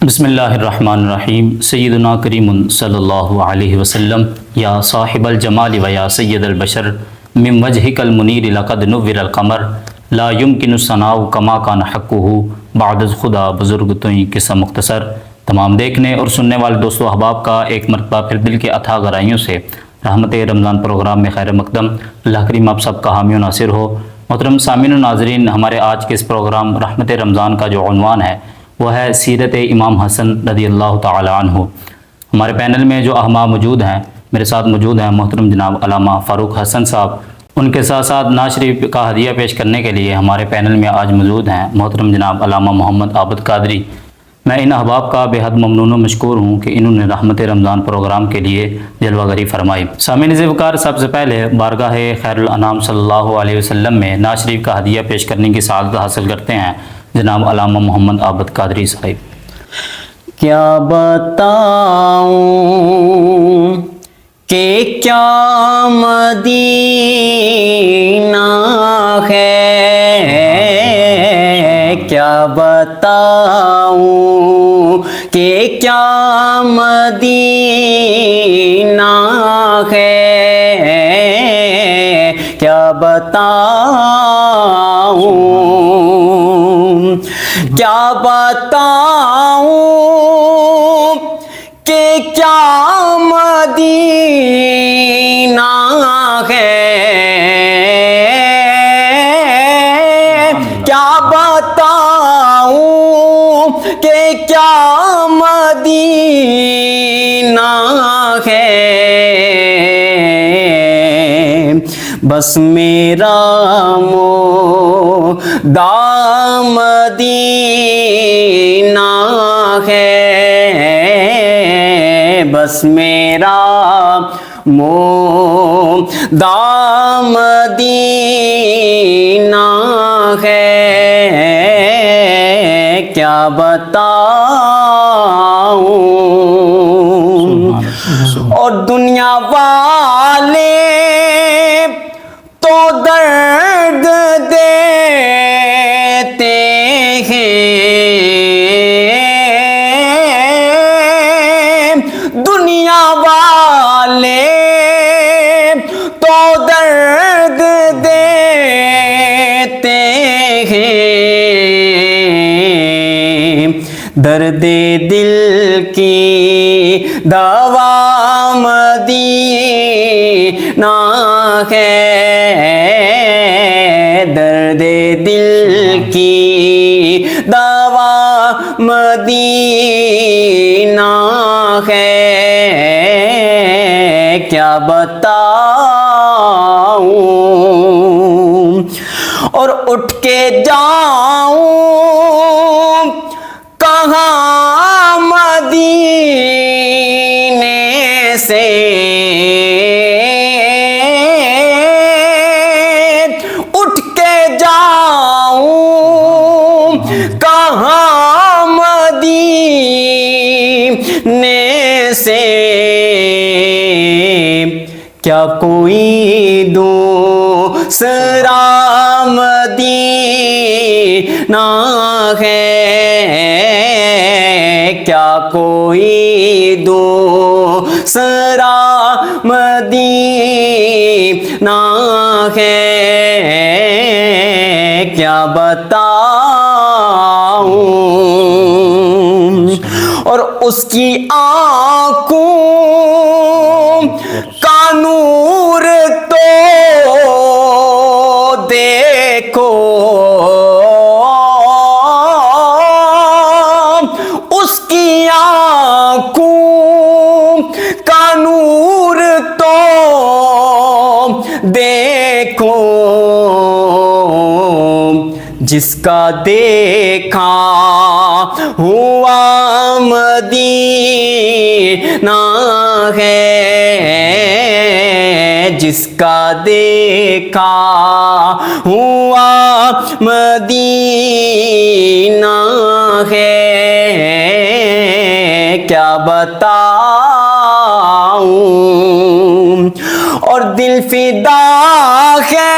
بسم اللہ الرحمن الرحیم سیدنا کریم صلی اللہ علیہ وسلم یا صاحب الجمال و یا سید البشر من وجہک المنیر لقد نور القمر لا يمکن الثناء کما کان حقہ بعد از خدا بزرگ توئیں قصہ مختصر۔ تمام دیکھنے اور سننے والے دوستو احباب کا ایک مرتبہ پھر دل کے اتھا گہرائیوں سے رحمت رمضان پروگرام میں خیر مقدم۔ اللہ کریم آپ سب کا حامی و ناصر ہو۔ محترم سامعین و ناظرین، ہمارے آج کے اس پروگرام رحمت رمضان کا جو عنوان ہے وہ ہے سیرت امام حسن رضی اللہ تعالی عنہ۔ ہمارے پینل میں جو احباب موجود ہیں، میرے ساتھ موجود ہیں محترم جناب علامہ فاروق حسن صاحب، ان کے ساتھ ساتھ نعت شریف کا ہدیہ پیش کرنے کے لیے ہمارے پینل میں آج موجود ہیں محترم جناب علامہ محمد عابد قادری۔ میں ان احباب کا بے حد ممنون و مشکور ہوں کہ انہوں نے رحمت رمضان پروگرام کے لیے جلوہ گری فرمائی۔ سامعین ذوقار، سب سے پہلے بارگاہ خیر الانام صلی اللہ علیہ وسلم میں نعت شریف کا ہدیہ پیش کرنے کی سعادت حاصل کرتے ہیں جناب علامہ محمد عابد قادری صاحب۔ کیا بتاؤں کہ کیا مدینہ ہے، کیا بتاؤں کہ کیا مدینہ ہے، کیا بتاؤں، کیا بتاؤں کہ کیا مدینہ ہے، کیا بتاؤں کہ کیا مدینہ ہے، بس میرا مدینہ ہے، بس میرا مدینہ ہے، کیا بتاؤں، اور دنیا والے تو درد دیتے ہیں، دنیا والے تو درد دیتے ہیں، درد دل کی دوا مدینہ ہے، درد دل کی دوا مدینہ ہے، کیا بتاؤں، اور اٹھ کے جاؤں کہاں مدینے سے، اٹھ کے جاؤں کہاں مدینے سے، کیا کوئی دوسرا مدینہ ہے، کیا کوئی دوسرا مدینہ ہے، کیا بتاؤں، اور اس کی آنکھوں کا نور تو دیکھو، اس کی آنکھوں کا نور تو دیکھو، جس کا دیکھا ہوا مدینہ ہے، جس کا دیکھا ہوا مدینہ ہے، کیا بتاؤں، اور دل فدا ہے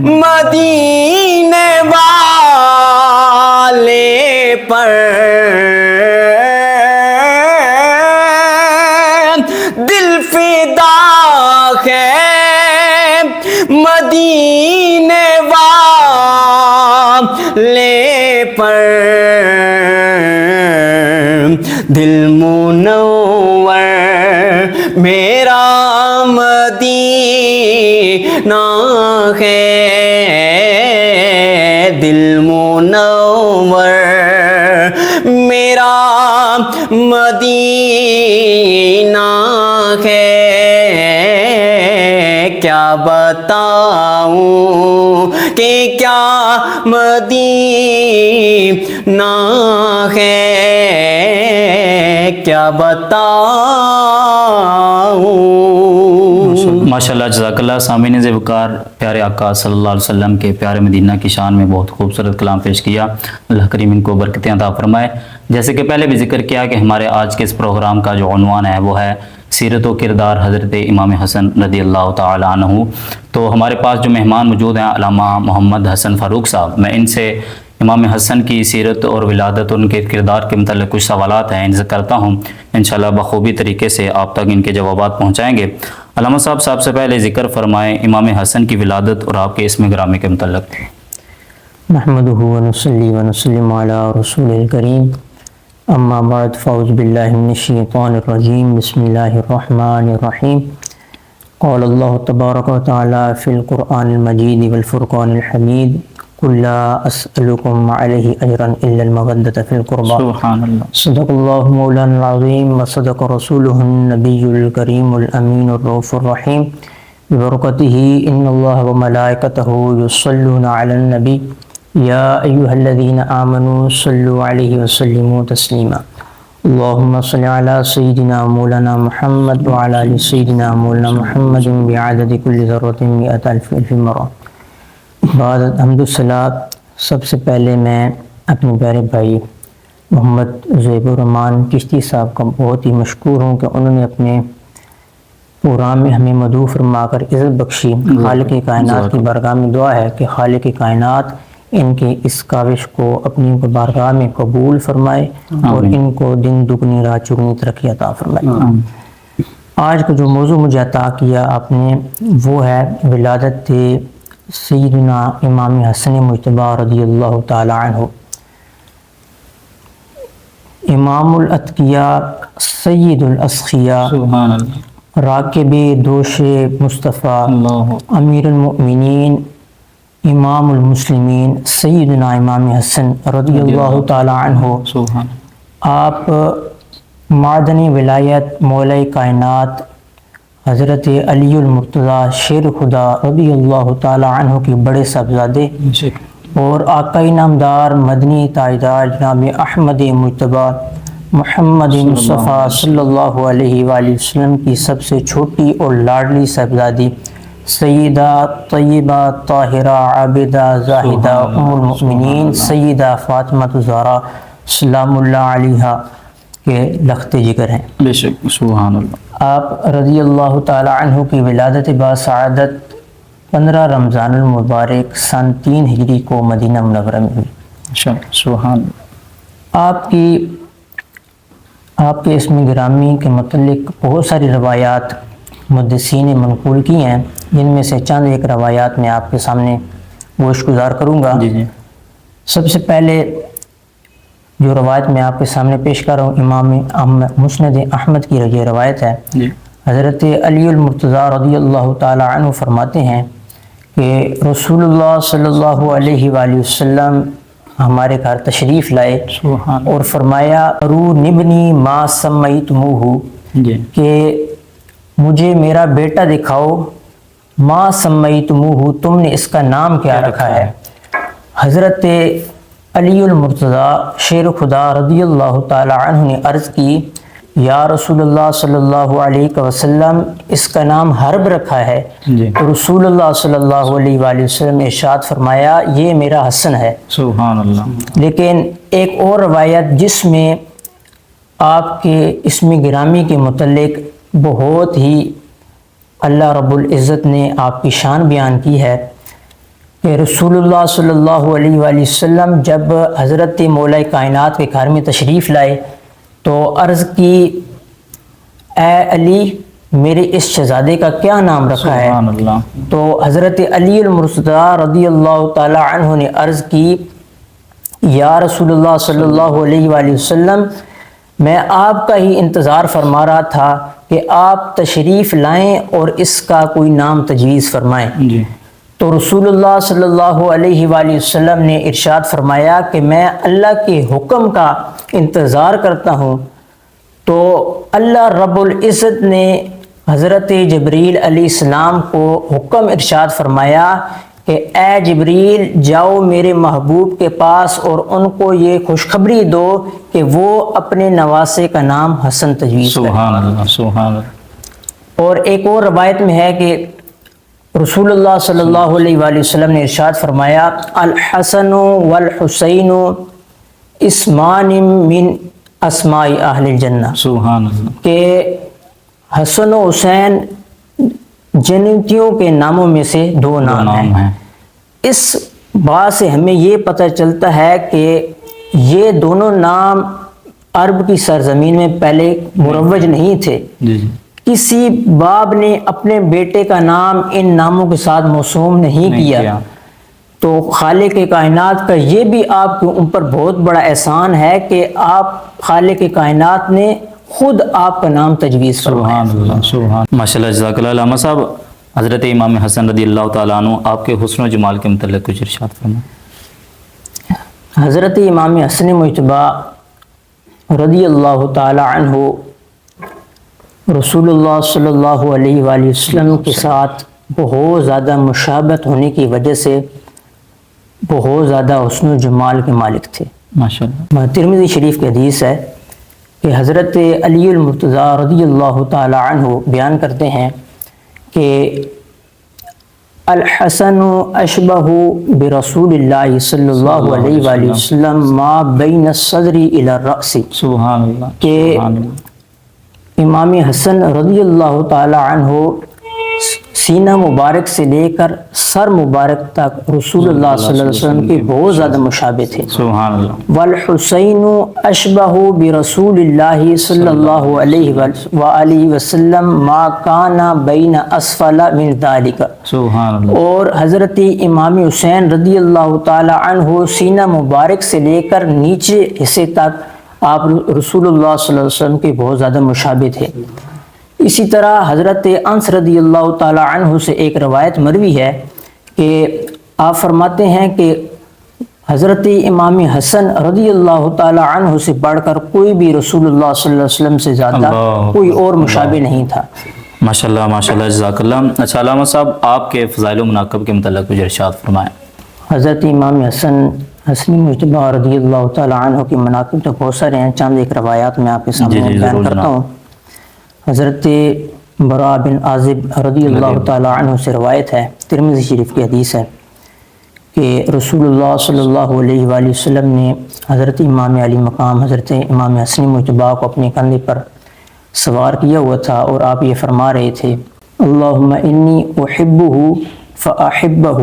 مدینے والے پر دل فدا ہے مدینے والے پر دل منور میرا مدینہ ہے دل منور میرا مدینہ ہے کیا بتاؤں کہ کیا مدینہ ہے کیا بتاؤں. ماشاءاللہ جزاک اللہ. سامعین ذی وقار پیارے آقا صلی اللہ علیہ وسلم کے پیارے مدینہ کی شان میں بہت خوبصورت کلام پیش کیا. اللہ کریم ان کو برکتیں عطا فرمائے. جیسے کہ پہلے بھی ذکر کیا کہ ہمارے آج کے اس پروگرام کا جو عنوان ہے وہ ہے سیرت و کردار حضرت امام حسن رضی اللہ تعالی عنہ. تو ہمارے پاس جو مہمان موجود ہیں علامہ محمد حسن فاروق صاحب، میں ان سے امام حسن کی سیرت اور ولادت، ان کے کردار کے متعلق کچھ سوالات ہیں ان سے کرتا ہوں. انشاءاللہ بخوبی طریقے سے آپ تک ان کے جوابات پہنچائیں گے. علامہ صاحب سے پہلے ذکر فرمائیں امام حسن کی ولادت اور آپ کے اسم گرامی کے متعلق. نحمده ونصلي ونسلم على رسول الكريم اما بعد فاعوذ بالله من الشيطان الرجيم بسم الله الرحمن الرحيم قال الله تبارك وتعالى في القرآن المجيد والفرقان الحميد قل لا أسألكم عليه أجرا إلا المودة في القربى سبحان اللہ. صدق الله مولانا العظيم وصدق رسوله النبي الكريم الأمين الرؤوف الرحيم ببركته إن الله وملائكته يصلون على النبي يا أيها الذين آمنوا صلوا عليه وسلموا تسليما اللهم صل على سيدنا مولانا محمد وعلى آل سيدنا مولانا محمد بعدد كل ذرة 100,000 مرة. بعد حمد الصلاۃ، سب سے پہلے میں اپنے پیارے بھائی محمد زیب الرحمان چشتی صاحب کا بہت ہی مشکور ہوں کہ انہوں نے اپنے پروگرام میں ہمیں مدعو فرما کر عزت بخشی. خالق کائنات کی بارگاہ میں دعا ہے کہ خالق کائنات ان کے اس کاوش کو اپنی بارگاہ میں قبول فرمائے اور ان کو دن دگنی رات چگنی ترقی عطا فرمائے. آج کا جو موضوع مجھے عطا کیا آپ نے وہ ہے ولادت سیدنا امام حسن مجتبی رضی اللہ تعالی عنہ. امام الاتقیاء سید الاسخیاء سبحان اللہ. راکب دوش مصطفیٰ امیر المؤمنین امام المسلمین سیدنا امام حسن رضی اللہ تعالی عنہ. سبحان. آپ معدن ولایت مولا کائنات حضرت علی المرتضیٰ شیر خدا رضی اللہ تعالی عنہ کی بڑے صاحبزادے اور آقائی نامدار مدنی تاجدار جناب احمد مجتبی محمد مصطفیٰ صلی اللہ علیہ وآلہ وسلم کی سب سے چھوٹی اور لاڈلی صاحبزادی سیدہ طیبہ طاہرہ عابدہ زاہدہ ام المؤمنین سیدہ فاطمہ الزہرا سلام اللہ علیہا کے لخت جگر ہیں. بے شک. سبحان اللہ. آپ رضی اللہ تعالی عنہ کی ولادت باسعادت 15 رمضان المبارک سن 3 ہجری کو مدینہ منورہ میں ہوئی. سبحان اللہ. آپ کے اسم گرامی کے متعلق بہت ساری روایات محدثین نے منقول کی ہیں، جن میں سے چند ایک روایات میں آپ کے سامنے گوش گزار کروں گا. جی. سب سے پہلے جو روایت میں آپ کے سامنے پیش کر رہا ہوں امام مسند احمد کی یہ روایت ہے. جی. حضرت علی المرتضیٰ رضی اللہ تعالی عنہ فرماتے ہیں کہ رسول اللہ صلی اللہ علیہ وآلہ وسلم ہمارے گھر تشریف لائے اور فرمایا رو نبنی ما سمیتموہ کہ مجھے میرا بیٹا دکھاؤ. ما سمیتموہ تم نے اس کا نام کیا رکھا ہے؟ حضرت علی المرتضیٰ شیر خدا رضی اللہ تعالی عنہ نے عرض کی یا رسول اللہ صلی اللہ علیہ وسلم اس کا نام حرب رکھا ہے. تو رسول اللہ صلی اللہ علیہ وآلہ وسلم نے ارشاد فرمایا یہ میرا حسن ہے. سبحان اللہ. لیکن ایک اور روایت جس میں آپ کے اسم گرامی کے متعلق بہت ہی اللہ رب العزت نے آپ کی شان بیان کی ہے کہ رسول اللہ صلی اللہ علیہ وآلہ وسلم جب حضرت مولا کائنات کے گھر میں تشریف لائے تو عرض کی، اے علی میرے اس شہزادے کا کیا نام رکھا ہے؟ سبحان اللہ۔ تو حضرت علی المرتضیٰ رضی اللہ تعالی عنہ نے عرض کی، یا رسول اللہ صلی اللہ علیہ وآلہ وسلم، میں آپ کا ہی انتظار فرما رہا تھا کہ آپ تشریف لائیں اور اس کا کوئی نام تجویز فرمائیں۔ جی۔ تو رسول اللہ صلی اللہ علیہ وآلہ وسلم نے ارشاد فرمایا کہ میں اللہ کے حکم کا انتظار کرتا ہوں۔ تو اللہ رب العزت نے حضرت جبریل علیہ السلام کو حکم ارشاد فرمایا کہ اے جبریل جاؤ میرے محبوب کے پاس اور ان کو یہ خوشخبری دو کہ وہ اپنے نواسے کا نام حسن تجویز کریں۔ سبحان اللہ، سبحان اللہ۔ اور ایک اور روایت میں ہے کہ رسول اللہ صلی اللہ علیہ وآلہ وسلم نے ارشاد فرمایا، الحسن والحسین اسمان من اسماء اہل الجنہ، سبحان اللہ۔ کہ حسن و حسین جنتیوں کے ناموں میں سے دو نام ہیں۔ اس بات سے ہمیں یہ پتہ چلتا ہے کہ یہ دونوں نام عرب کی سرزمین میں پہلے مروج نہیں تھے۔ جی جی۔ کسی باپ نے اپنے بیٹے کا نام ان ناموں کے ساتھ موسوم نہیں کیا۔ تو خالق کائنات کا یہ بھی آپ کے اوپر بہت بڑا احسان ہے کہ آپ خالق کائنات نے خود آپ کا نام تجویز فرمایا۔ سبحان اللہ، سبحان۔ ماشاء اللہ، جزاک اللہ علامہ صاحب۔ حضرت امام حسن رضی اللہ تعالیٰ عنہ آپ کے حسن و جمال کے متعلق کچھ ارشاد فرمائیں۔ حضرت امام حسن مجتبیٰ رضی اللہ تعالی عنہ رسول اللہ صلی اللہ علیہ وآلہ وسلم کے ساتھ بہت زیادہ مشابہت ہونے کی وجہ سے بہت زیادہ حسن و جمال کے مالک تھے۔ ماشاء اللہ۔ ترمذی شریف کی حدیث ہے کہ حضرت علی المرتضیٰ رضی اللہ تعالی عنہ بیان کرتے ہیں کہ الحسن اشبہ برسول اللہ صلی اللہ علیہ وآلہ وسلم ما بین الصدر الی الرأس، سبحان اللہ، کہ سبحان اللہ۔ امام حسن رضی اللہ تعالی عنہ سینہ مبارک سے لے کر سر مبارک تک رسول اللہ صلی اللہ علیہ وسلم کے بہت زیادہ مشابہ تھے۔ سبحان اللہ۔ والحسین اشبہ برسول اللہ صلی اللہ علیہ وآلہ وسلم ما کان بین اسفل من ذالک، سبحان اللہ۔ اور حضرت امام حسین رضی اللہ تعالی عنہ سینہ مبارک سے لے کر نیچے حصے تک آپ رسول اللہ صلی اللہ علیہ وسلم کے بہت زیادہ مشابہ تھے۔ اسی طرح حضرت انس رضی اللہ تعالی عنہ سے ایک روایت مروی ہے کہ آپ فرماتے ہیں کہ حضرت امام حسن رضی اللہ تعالی عنہ سے بڑھ کر کوئی بھی رسول اللہ صلی اللہ علیہ وسلم سے زیادہ کوئی اور مشابہ نہیں تھا۔ ماشاء اللہ، ماشاء اللہ، جزاک اللہ۔ اچھا علامہ صاحب، آپ کے فضائل و مناقب کے متعلق کچھ ارشاد فرمائیں۔ حضرت امام حسن حسنی مجتبیٰ رضی اللہ تعالی عنہ کی مناقب تو بہت سارے ہیں، چند ایک روایات میں آپ کے سامنے بیان کرتا ہوں۔ حضرت براء بن عازب رضی اللہ تعالی عنہ سے روایت ہے، ترمذی شریف کی حدیث ہے کہ رسول اللہ صلی اللہ علیہ وآلہ وسلم نے حضرت امام علی مقام حضرت امام حسنی مجتبیٰ کو اپنے کندھے پر سوار کیا ہوا تھا اور آپ یہ فرما رہے تھے، اللہم انی احبہ فاحبہ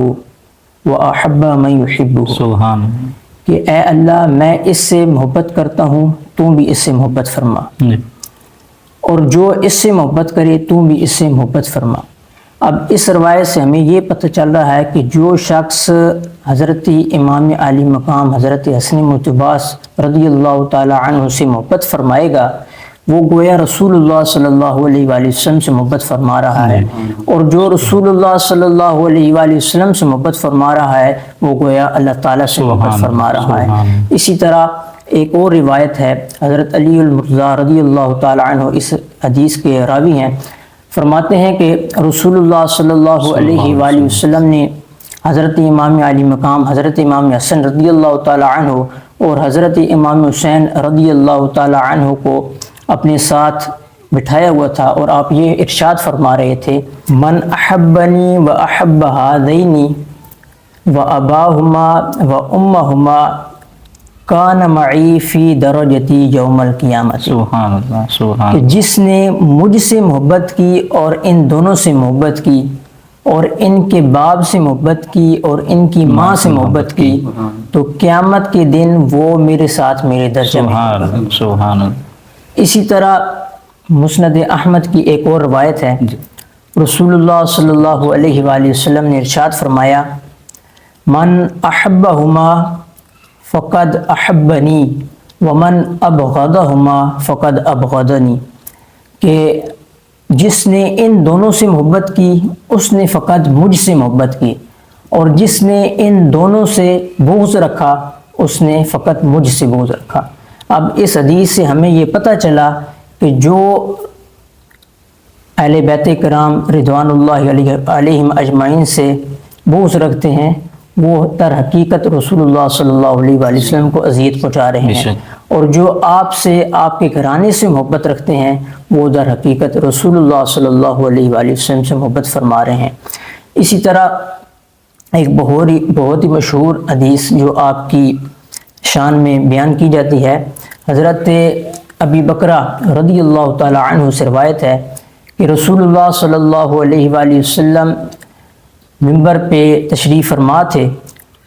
واحب من یحبہ، سبحان اللہ۔ کہ اے اللہ میں اس سے محبت کرتا ہوں، تو بھی اس سے محبت فرما، جی۔ اور جو اس سے محبت کرے تو بھی اس سے محبت فرما۔ اب اس روایت سے ہمیں یہ پتہ چل رہا ہے کہ جو شخص حضرت امام علی مقام حضرت حسن مجتبیٰ رضی اللہ تعالی عنہ سے محبت فرمائے گا وہ گویا رسول اللہ صلی اللہ علیہ وآلہ وسلم سے محبت فرما رہا ہے، اور جو رسول اللہ صلی اللہ علیہ وآلہ وسلم سے محبت فرما رہا ہے وہ گویا اللہ تعالیٰ سے محبت فرما رہا ہے۔ اسی طرح ایک اور روایت ہے، حضرت علی المرتضیٰ رضی اللہ تعالی عنہ اس حدیث کے راوی ہیں، فرماتے ہیں کہ رسول اللہ صلی اللہ علیہ وآلہ وسلم نے حضرت امام علی مقام حضرت امام حسن رضی اللہ تعالی عنہ اور حضرت امام حسین رضی اللہ تعالی عنہ کو اپنے ساتھ بٹھایا ہوا تھا، اور آپ یہ ارشاد فرما رہے تھے، من احبنی و احب ہذین و اباہما و امہما کان معی فی درجتی یوم القیامت، سبحان اللہ، سبحان کہ اللہ۔ جس نے مجھ سے محبت کی اور ان دونوں سے محبت کی اور ان کے باپ سے محبت کی اور ان کی ماں سے محبت کی تو قیامت کے دن وہ میرے ساتھ میرے درجے میں سبحان اللہ سبحان اللہ۔ اسی طرح مسند احمد کی ایک اور روایت ہے، رسول اللہ صلی اللہ علیہ وآلہ وسلم نے ارشاد فرمایا، من احبہما فقد احبنی ومن ابغضہما فقد ابغضنی، کہ جس نے ان دونوں سے محبت کی اس نے فقط مجھ سے محبت کی، اور جس نے ان دونوں سے بغض رکھا اس نے فقط مجھ سے بغض رکھا۔ اب اس حدیث سے ہمیں یہ پتہ چلا کہ جو اہل بیت کرام رضوان اللہ علیہم اجمعین سے بغض رکھتے ہیں وہ در حقیقت رسول اللہ صلی اللہ علیہ وآلہ وسلم کو اذیت پہنچا رہے ہیں، اور جو آپ سے آپ کے گھرانے سے محبت رکھتے ہیں وہ در حقیقت رسول اللہ صلی اللہ علیہ وآلہ وسلم سے محبت فرما رہے ہیں۔ اسی طرح ایک بہت ہی مشہور حدیث جو آپ کی شان میں بیان کی جاتی ہے، حضرت ابی بکرہ رضی اللہ تعالی عنہ سے روایت ہے کہ رسول اللہ صلی اللہ علیہ وآلہ وسلم منبر پہ تشریف فرما تھے،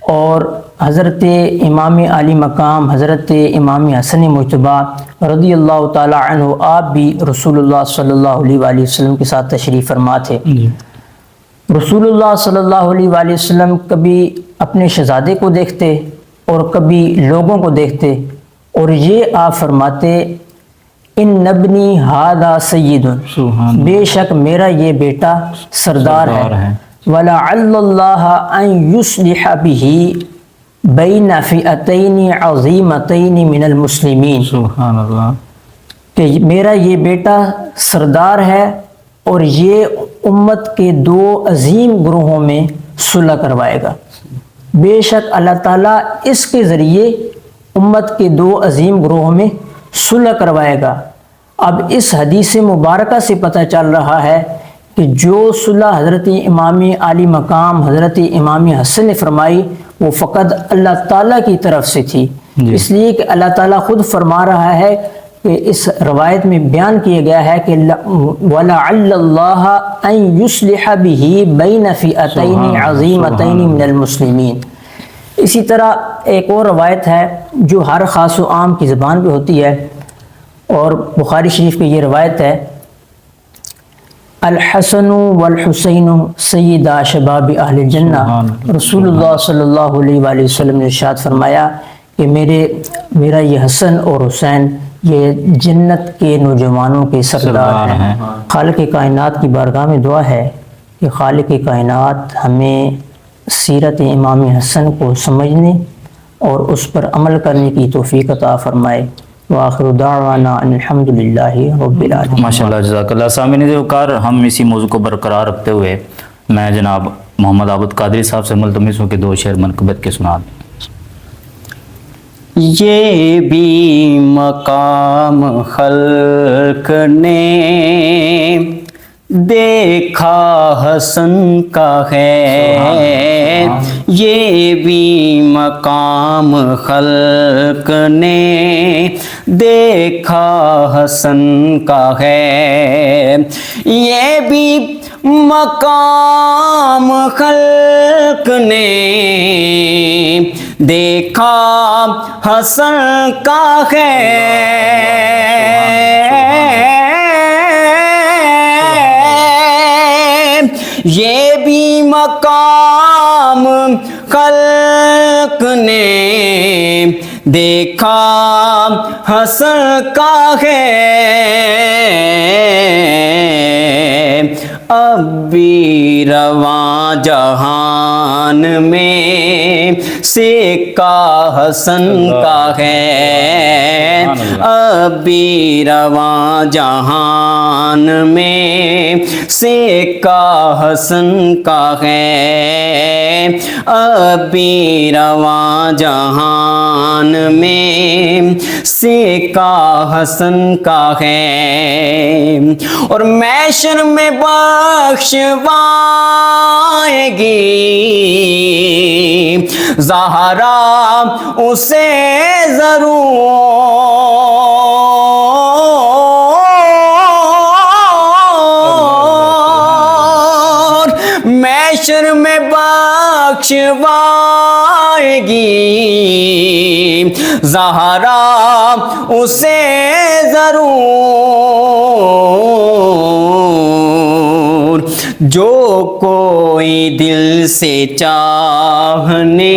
اور حضرت امام عالی مقام حضرت امام حسن مجتبیٰ رضی اللہ تعالی عنہ آپ بھی رسول اللہ صلی اللہ علیہ وآلہ وسلم کے ساتھ تشریف فرما تھے۔ رسول اللہ صلی اللہ علیہ وآلہ وسلم کبھی اپنے شہزادے کو دیکھتے اور کبھی لوگوں کو دیکھتے، اور یہ آپ فرماتے، ان نبنی ہادہ سید، بے شک میرا یہ بیٹا سردار ہے، وَلَعَلَّ اللَّهَ أَن يُصْلِحَ بِهِ بَيْنَ فِئَتَيْنِ عَظِيمَتَيْنِ مِنَ الْمُسْلِمِينَ، سبحان اللہ، کہ میرا یہ بیٹا سردار ہے اور یہ امت کے دو عظیم گروہوں میں صلح کروائے گا۔ بے شک اللہ تعالیٰ اس کے ذریعے امت کے دو عظیم گروہوں میں صلح کروائے گا۔ اب اس حدیث مبارکہ سے پتہ چل رہا ہے کہ جو صلح حضرت امام عالی مقام حضرت امام حسن نے فرمائی وہ فقط اللہ تعالیٰ کی طرف سے تھی، اس لیے کہ اللہ تعالیٰ خود فرما رہا ہے کہ اس روایت میں بیان کیا گیا ہے کہ وَلَعَلَّ اللَّهَ أَن يُصْلِحَ بِهِ بَيْنَ فِئَتَيْنِ عَظِيمَتَيْنِ مِنَ الْمُسْلِمِينَ۔ اسی طرح ایک اور روایت ہے جو ہر خاص و عام کی زبان پہ ہوتی ہے، اور بخاری شریف کی یہ روایت ہے، الحسن والحسین سیدہ شباب اہل الجنہ، رسول اللہ صلی اللہ علیہ وآلہ وسلم نے ارشاد فرمایا کہ میرا یہ حسن اور حسین یہ جنت کے نوجوانوں کے سردار ہیں۔ خالق کائنات کی بارگاہ میں دعا ہے کہ خالق کائنات ہمیں سیرت امام حسن کو سمجھنے اور اس پر عمل کرنے کی توفیق عطا فرمائے۔ وآخر دعوانا ان الحمد للہ رب العالمین۔ ماشاء اللہ، جزاک اللہ۔ سامعین وقار، ہم اسی موضوع کو برقرار رکھتے ہوئے میں جناب محمد عابد قادری صاحب سے ملتمس ہوں کہ دو شعر منقبت کے سنا دیں۔ یہ بھی مقام خلق نے دیکھا حسن کا ہے، یہ بھی مقام خلق نے دیکھا حسن کا ہے، یہ بھی مقام خلق نے دیکھا حسن کا ہے، یہ بھی مقام خلق نے دیکھا حسن کا ہے، اب بھی رواں جہان میں سکہ حسن کا ہے، اب بھی رواں جہان میں سکہ حسن کا ہے، اب بھی رواں جہان میں سکہ حسن کا ہے، اور محشر میں بخشوائے گی زہرا اسے ضرور، پچھوائے گی زہرا اسے ضرور، جو کوئی دل سے چاہنے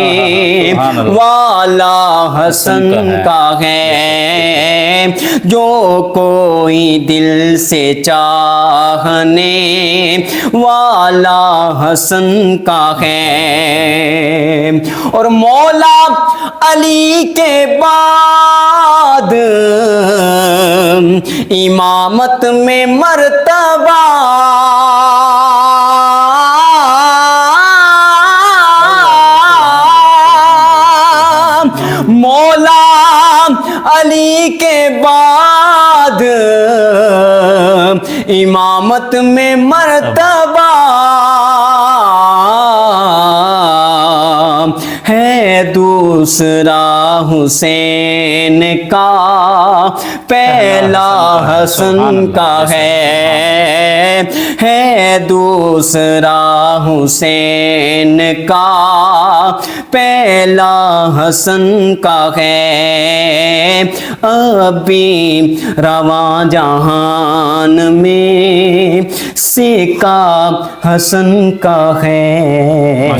والا حسن کا ہے، جو کوئی دل سے چاہنے والا حسن کا ہے۔ اور مولا علی کے بعد امامت میں مرتبہ مولا علی کے بعد امامت میں مرتبہ ہے دوسرا حسین کا، پہلا حسن کا ہے دوسرا حسین کا، پہلا حسن کا ہے۔ ابھی رواں جہان میں سکا حسن کا ہے۔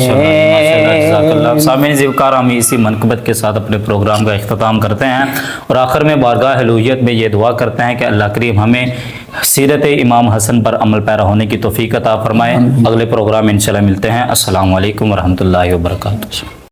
سامعین ذوالفقار، ہم اسی منقبت کے ساتھ اپنے پروگرام کا اختتام کرتے ہیں اور آخر میں بارگاہ الوہیت میں یہ دعا کرتے ہیں کہ اللہ کریم ہمیں سیرت امام حسن پر عمل پیرا ہونے کی توفیق عطا فرمائے۔ اگلے پروگرام میں انشاءاللہ ملتے ہیں۔ السلام علیکم ورحمۃ اللہ وبرکاتہ۔